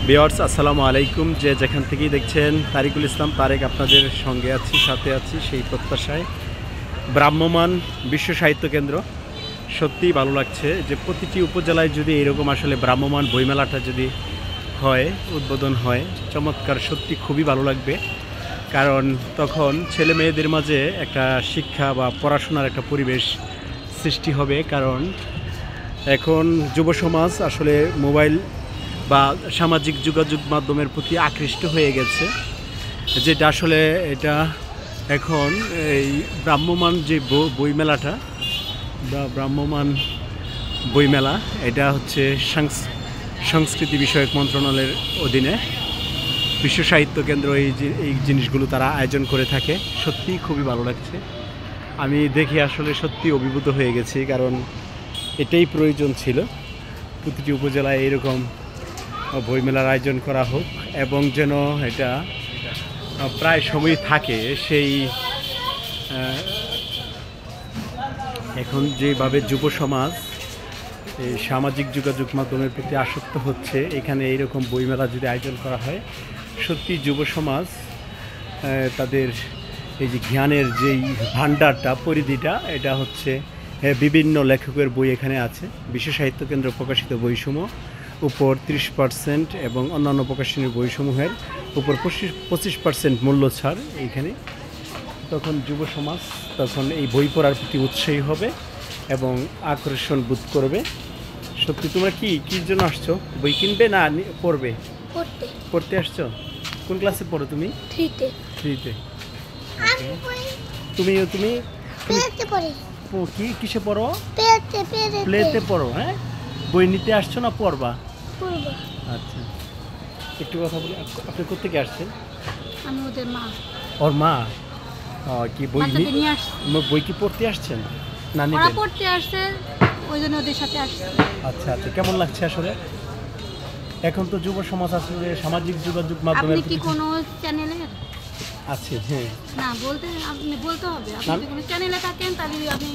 Viewers আসসালামু আলাইকুম। যে যেখান থেকেই দেখছেন, তারিকুল ইসলাম তারেক আপনাদের সঙ্গে আছি, সাথে আছি সেই প্রত্যাশায়। ভ্রাম্যমাণ বিশ্ব সাহিত্য কেন্দ্র সত্যিই ভালো লাগছে যে প্রতিটি উপজেলায় যদি এরকম আসলে ভ্রাম্যমাণ বইমেলাটা যদি হয়, উদ্বোধন হয়, চমৎকার, সত্যি খুবই ভালো লাগবে। কারণ তখন ছেলে মেয়েদের মাঝে একটা শিক্ষা বা পড়াশোনার একটা পরিবেশ সৃষ্টি হবে। কারণ এখন যুব সমাজ আসলে মোবাইল বা সামাজিক যোগাযোগ মাধ্যমের প্রতি আকৃষ্ট হয়ে গেছে, যেটা আসলে এটা এখন এই ভ্রাম্যমাণ যে বইমেলাটা বা ভ্রাম্যমাণ বইমেলা, এটা হচ্ছে সংস্কৃতি বিষয়ক মন্ত্রণালয়ের অধীনে বিশ্ব সাহিত্য কেন্দ্র এই জিনিসগুলো তারা আয়োজন করে থাকে। সত্যিই খুবই ভালো লাগছে। আমি দেখে আসলে সত্যি অভিভূত হয়ে গেছি, কারণ এটাই প্রয়োজন ছিল প্রতিটি উপজেলায় এরকম বইমেলার আয়োজন করা হোক, এবং যেন এটা প্রায় সময় থাকে। সেই এখন যেভাবে যুব সমাজ এই সামাজিক যোগাযোগ মাধ্যমের প্রতি আসক্ত হচ্ছে, এখানে এইরকম বইমেলা যদি আয়োজন করা হয়, সত্যি যুব সমাজ তাদের এই যে জ্ঞানের যেই ভাণ্ডারটা, পরিধিটা, এটা হচ্ছে বিভিন্ন লেখকের বই এখানে আছে। বিশ্ব সাহিত্য কেন্দ্র প্রকাশিত বইসমূহ উপর 30% এবং অন্যান্য প্রকাশনীর বইসমূহের উপর 25% মূল্য ছাড় এইখানে। তখন যুব সমাজ তখন এই বই পড়ার প্রতি উৎসাহী হবে এবং আকর্ষণ বোধ করবে। সত্যি তোমরা কি জন্য আসছো? বই কিনবে না পড়বে? পড়তে আসছো। কোন ক্লাসে পড়ো তুমি? 3-তে। তুমি কিসে পড়ো? প্লেতে পড়ো। হ্যাঁ, বই নিতে আসছো না পড়বা? আচ্ছা, একটু কথা বলি। আপনি কোত্থেকে আসছেন? আমি ওদের মা। ওর মা? কি বই কি পড়তে আসছেন না ওরা পড়তে আসছে, ওই জন্য ওদের সাথে আসছে। আচ্ছা আচ্ছা, কেমন লাগছে আসলে? এখন তো যুব সমাজ আসলে সামাজিক যোগাযোগ মাধ্যমে। আপনি কি কোনো চ্যানেলে আছে? হ্যাঁ, না, আপনি বলতে হবে। আপনি যদি কোনো চ্যানেলে থাকেন তাহলে আপনি